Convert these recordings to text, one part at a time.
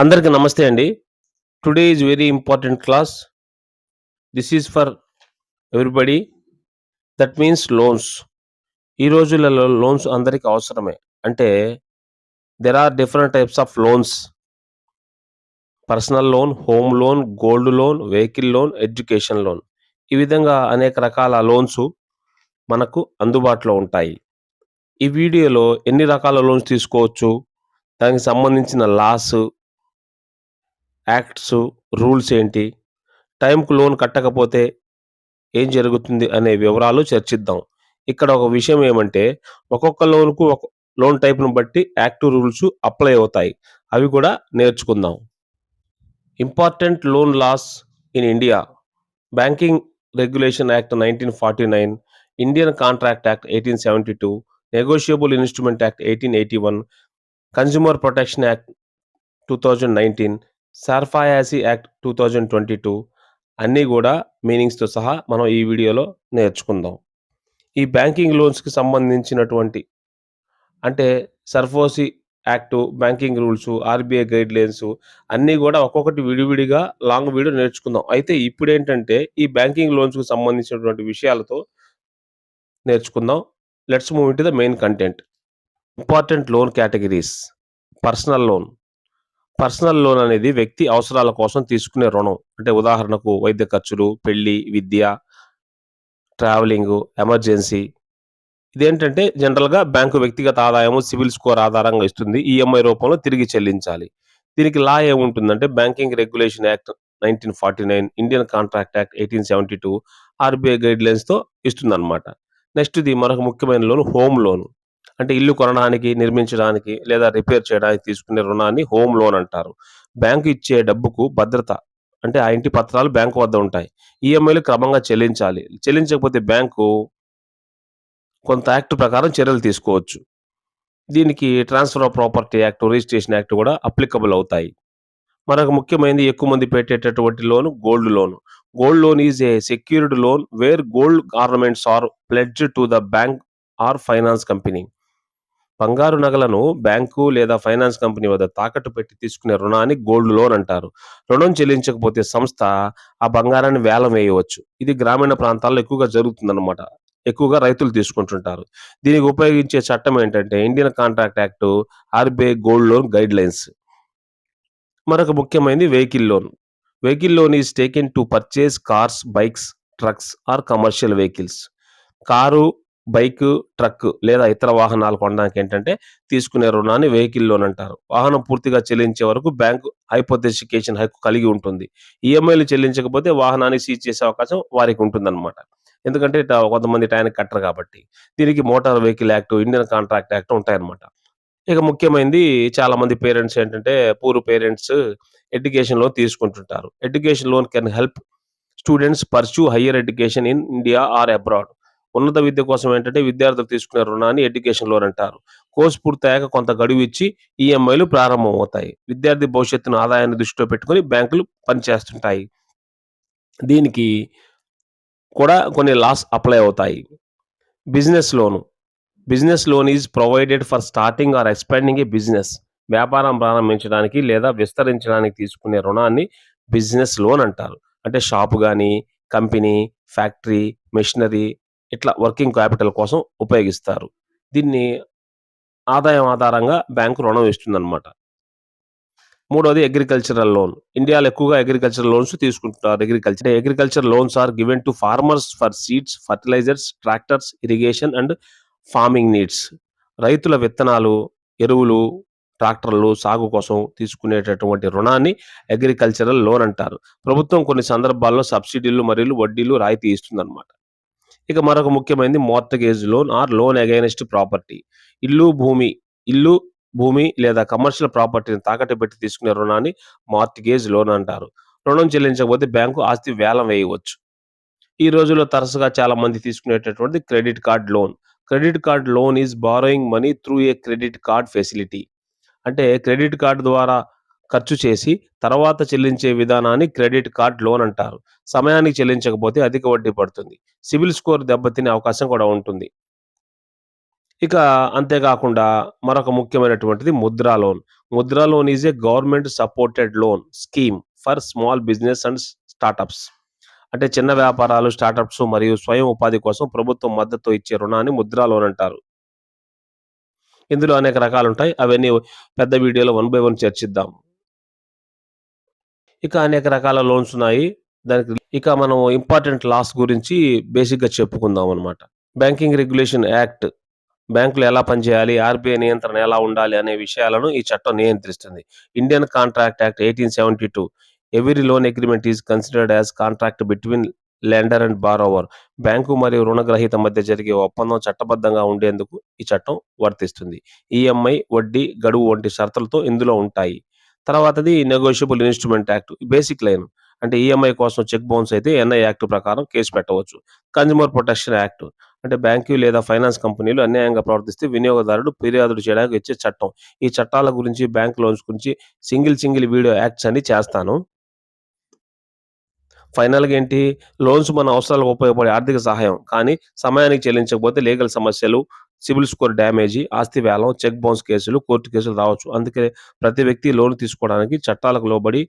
అందరికి నమస్తే అండి. Today is very important class. This is for everybody. That means loans. ఈ రోజులలో లోన్స్ అందరికి అవసరమే. అంటే there are different types of loans. Personal loan, home loan, gold loan, vehicle loan, education loan. ఈ విధంగా అనేక రకాల లోన్స్ మనకు అందుబాటులో ఉంటాయి. ఈ వీడియోలో ఎన్ని రకాల లోన్స్ తీసుకోవచ్చు, దానికి సంబంధించిన లాస్, యాక్ట్స్, రూల్స్ ఏంటి, టైంకు లోన్ కట్టకపోతే ఏం జరుగుతుంది అనే వివరాలు చర్చిద్దాం. ఇక్కడ ఒక విషయం ఏమంటే, ఒక్కొక్క లోన్‌కు లోన్ టైప్‌ని బట్టి యాక్ట్ రూల్స్ అప్లై అవుతాయి. అవి కూడా నేర్చుకుందాం. Important loan laws in India. Banking regulation act 1949, Indian contract act 1872, negotiable instrument act 1881, consumer protection act 2019, SARFAESI act 2022 అన్నీ గూడా మీనింగ్స్‌తో సహా మనం ఈ వీడియోలో నేర్చుకుందాం. ఈ బ్యాంకింగ్ లోన్స్‌కి సంబంధించినటువంటి అంటే SARFAESI act, banking rules, RBI guidelines అన్నీ గూడా ఒక్కొక్కటి విడివిడిగా లాంగ్ వీడియో నేర్చుకుందాం. అయితే ఇప్పుడేంటంటే ఈ బ్యాంకింగ్ లోన్స్‌కి సంబంధించినటువంటి విషయాలతో నేర్చుకుందాం. Let's move into the main content. Important loan categories. Personal loan. Personal loan అనేది వ్యక్తి అవసరాల కోసం తీసుకునే రుణం. అంటే ఉదాహరణకు వైద్య ఖర్చులు, పెళ్లి, విద్య, ట్రావెలింగు, ఎమర్జెన్సీ. ఇదేంటంటే జనరల్‌గా బ్యాంకు వ్యక్తిగత ఆదాయము, సిబిల్ స్కోర్ ఆధారంగా ఇస్తుంది. ఈఎంఐ రూపంలో తిరిగి చెల్లించాలి. దీనికి లా ఏముంటుందంటే banking regulation act 1949, Indian contract act 1872, RBI గైడ్‌లైన్స్‌తో ఇస్తుందన్నమాట. నెక్స్ట్‌ది మరొక ముఖ్యమైన లోన్ హోమ్ లోన్. అంటే ఇల్లు కొనడానికి, నిర్మించడానికి లేదా రిపేర్ చేయడానికి తీసుకునే రుణాన్ని హోమ్ లోన్ అంటారు. బ్యాంకు ఇచ్చే డబ్బుకు భద్రత. అంటే ఆ ఇంటి పత్రాలు బ్యాంకు వద్ద ఉంటాయి. ఈఎంఐలు క్రమంగా చెల్లించాలి. చెల్లించకపోతే బ్యాంకు కొంత యాక్ట్ ప్రకారం చర్యలు తీసుకోవచ్చు. దీనికి transfer of property act, registration act కూడా అప్లికబుల్ అవుతాయి. మరొక ముఖ్యమైనది ఎక్కువ మంది పెట్టేటటువంటి loan gold loan. Gold loan is a secured loan where gold ornaments are pledged to the bank or finance company. బంగారు నగలను బ్యాంకు లేదా ఫైనాన్స్ కంపెనీ వద్ద తాకట్టు పెట్టి తీసుకునే రుణాన్ని గోల్డ్ లోన్ అంటారు. రుణం చెల్లించకపోతే సంస్థ ఆ బంగారాన్ని వేలం వేయవచ్చు. ఇది గ్రామీణ ప్రాంతాల్లో ఎక్కువగా జరుగుతుందన్నమాట. ఎక్కువగా రైతులు తీసుకుంటుంటారు. దీనికి ఉపయోగించే చట్టం ఏంటంటే Indian contract act, RBI gold loan guidelines. మరొక ముఖ్యమైనది vehicle loan. Vehicle loan is taken to purchase cars, bikes, trucks or commercial vehicles. Car, bike, truck లేదా ఇతర వాహనాలు కొనడానికి ఏంటంటే తీసుకునే రుణాన్ని వెహికల్ లోన్ అంటారు. వాహనం పూర్తిగా చెల్లించే వరకు బ్యాంకు హైపోథెటికేషన్ హక్కు కలిగి ఉంటుంది. ఈఎంఐలు చెల్లించకపోతే వాహనాన్ని సీజ్ చేసే అవకాశం వారికి ఉంటుందన్నమాట. ఎందుకంటే కొంతమంది టయానికి కట్టరు కాబట్టి. దీనికి motor vehicle act, Indian contract act ఉంటాయన్నమాట. ఇక ముఖ్యమైనది చాలామంది పేరెంట్స్ ఏంటంటే పూర్ పేరెంట్స్ ఎడ్యుకేషన్ లోన్ తీసుకుంటుంటారు. Education loan can help students pursue higher education in India or abroad. ఉన్నత విద్య కోసం ఏంటంటే విద్యార్థులు తీసుకునే రుణాన్ని ఎడ్యుకేషన్ లోన్ అంటారు. కోర్స్ పూర్తయ్యాక కొంత గడువు ఇచ్చి ఈఎంఐలు ప్రారంభమవుతాయి. విద్యార్థి భవిష్యత్తును ఆదాయాన్ని దృష్టిలో పెట్టుకొని బ్యాంకులు పనిచేస్తుంటాయి. దీనికి కూడా కొన్ని లాస్ అప్లై అవుతాయి. Business loan. Business loan is provided for starting or expanding a business. వ్యాపారం ప్రారంభించడానికి లేదా విస్తరించడానికి తీసుకునే రుణాన్ని బిజినెస్ లోన్ అంటారు. అంటే షాపు గాని, కంపెనీ, ఫ్యాక్టరీ, మెషినరీ ఇట్లా వర్కింగ్ క్యాపిటల్ కోసం ఉపయోగిస్తారు. దీన్ని ఆదాయం ఆధారంగా బ్యాంకు రుణం ఇస్తుందన్నమాట. మూడోది అగ్రికల్చరల్ లోన్. ఇండియాలో ఎక్కువగా అగ్రికల్చరల్ లోన్స్ తీసుకుంటున్నారు. Agriculture loans are given to farmers for seeds, fertilisers, tractors, irrigation and farming needs. రైతుల విత్తనాలు, ఎరువులు, ట్రాక్టర్లు సాగు కోసం తీసుకునేటటువంటి రుణాన్ని అగ్రికల్చరల్ లోన్ అంటారు. ప్రభుత్వం కొన్ని సందర్భాల్లో సబ్సిడీలు మరియు వడ్డీలు రాయితీ ఇస్తుందన్నమాట. ఇక మరొక ముఖ్యమైనది mortgage loan or loan against property. ఇల్లు, భూమి లేదా కమర్షియల్ ప్రాపర్టీని తాకట్టు పెట్టి తీసుకునే రుణాన్ని మార్ట్‌గేజ్ లోన్ అంటారు. రుణం చెల్లించకపోతే బ్యాంకు ఆస్తి వేలం వేయవచ్చు. ఈ రోజుల్లో తరచుగా చాలా మంది తీసుకునేటటువంటిది credit card loan. Credit card loan is borrowing money through a credit card facility. అంటే క్రెడిట్ కార్డ్ ద్వారా ఖర్చు చేసి తర్వాత చెల్లించే విధానాన్ని క్రెడిట్ కార్డ్ లోన్ అంటారు. సమయానికి చెల్లించకపోతే అధిక వడ్డీ పడుతుంది. సిబిల్ స్కోర్ దెబ్బతినే అవకాశం కూడా ఉంటుంది. ఇక అంతే గాకుండా మరొక ముఖ్యమైనటువంటిది Mudra loan. Mudra loan is a government supported loan scheme for small business and startups. అంటే చిన్న వ్యాపారాలు, స్టార్టప్స్ మరియు స్వయం ఉపాధి కోసం ప్రభుత్వం మద్దతు ఇచ్చే రుణాన్ని ముద్రా లోన్ అంటారు. ఇందులో అనేక రకాలుంటాయి. అవన్నీ పెద్ద వీడియోలో వన్ బై వన్ చర్చిద్దాం. ఇక అనేక రకాల లోన్స్ ఉన్నాయి. ఇక మనం ఇంపార్టెంట్ లాస్ గురించి బేసిక్‌గా చెప్పుకుందామనమాట. బ్యాంకింగ్ రెగ్యులేషన్ యాక్ట్ బ్యాంకులు ఎలా పనిచేయాలి, ఆర్‌బీఐ నియంత్రణ ఎలా ఉండాలి అనే విషయాలను ఈ చట్టం నియంత్రిస్తుంది. Indian contract act 1872 every loan agreement is considered as contract between lender and borrower. Bank మరియు రుణగ్రహీత మధ్య జరిగే ఒప్పందం చట్టబద్ధంగా ఉండేందుకు ఈ చట్టం వర్తిస్తుంది. ఈఎంఐ, వడ్డీ, గడువు వంటి షరతులతో ఇందులో ఉంటాయి. తర్వాతది negotiable instrument act basic line. అంటే ఈఎంఐ కోసం చెక్ బౌన్స్ అయితే ఎన్ఐ యాక్ట్ ప్రకారం కేసు పెట్టవచ్చు. కన్స్యూమర్ ప్రొటెక్షన్ యాక్ట్ అంటే బ్యాంకు లేదా ఫైనాన్స్ కంపెనీలు అన్యాయంగా ప్రవర్తిస్తే వినియోగదారుడు ఫిర్యాదులు చేయడానికి ఇచ్చే చట్టం. ఈ చట్టాల గురించి, బ్యాంక్ లోన్స్ గురించి సింగిల్ వీడియో యాక్ట్స్ అని చేస్తాను. ఫైనల్‌గా ఏంటి? లోన్స్ మన అవసరాలకు ఉపయోగపడే ఆర్థిక సహాయం. కానీ సమయానికి చెల్లించకపోతే లీగల్ సమస్యలు, సిబిల్ స్కోర్ డ్యామేజీ, ఆస్తి వేలం, చెక్ బౌన్స్ కేసులు, కోర్టు కేసులు రావచ్చు. అందుకే ప్రతి వ్యక్తి లోన్ తీసుకోవడానికి చట్టాలకు లోబడి,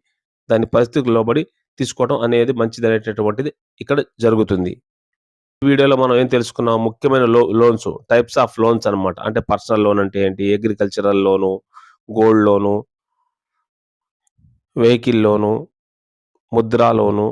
దాని పరిస్థితులకు లోబడి తీసుకోవడం అనేది మంచిదనేటటువంటిది ఇక్కడ జరుగుతుంది. ఈ వీడియోలో మనం ఏం తెలుసుకున్నాం? ముఖ్యమైన లోన్స్, టైప్స్ ఆఫ్ లోన్స్ అన్నమాట. అంటే పర్సనల్ లోన్ అంటే ఏంటి? అగ్రికల్చరల్ లోను, గోల్డ్ లోను, వెహికల్ లోను, ముద్రా లోను,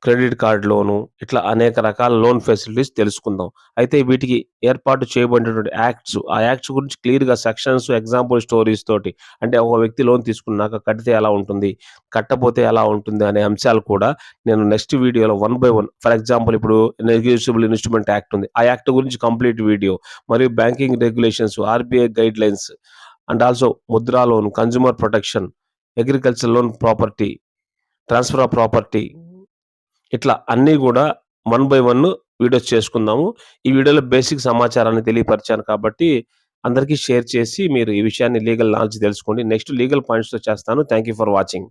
క్రెడిట్ కార్డ్ లోను, ఇట్లా అనేక రకాల లోన్ ఫెసిలిటీస్ తెలుసుకుందాం. అయితే వీటికి ఏర్పాటు చేయబడినటువంటి యాక్ట్స్, ఆ యాక్ట్స్ గురించి క్లియర్‌గా సెక్షన్స్, ఎగ్జాంపుల్ స్టోరీస్ తోటి అంటే ఒక వ్యక్తి లోన్ తీసుకున్నాక కడితే ఎలా ఉంటుంది? కట్టపోతే ఎలా ఉంటుంది? అనే అంశాలు కూడా నేను నెక్స్ట్ వీడియోలో one by one for example ఇప్పుడు నెగోషియబుల్ ఇన్‌స్ట్రుమెంట్ యాక్ట్ ఉంది. ఆ యాక్ట్ గురించి కంప్లీట్ వీడియో మరియు banking regulations, RBI guidelines and also Mudra loan, consumer protection, agriculture loan property, transfer of property ఇట్లా అన్నీ గూడా వన్ బై వన్ వీడియోస్ చేసుకుందాము. ఈ వీడియోలో బేసిక్ సమాచారాన్ని తెలియపరిచాను కాబట్టి అందరికీ షేర్ చేసి మీరు ఈ విషయాన్ని లీగల్ నాలెడ్జ్ తెలుసుకోండి. నెక్స్ట్ లీగల్ పాయింట్స్‌తో చేస్తాను. Thank you for watching.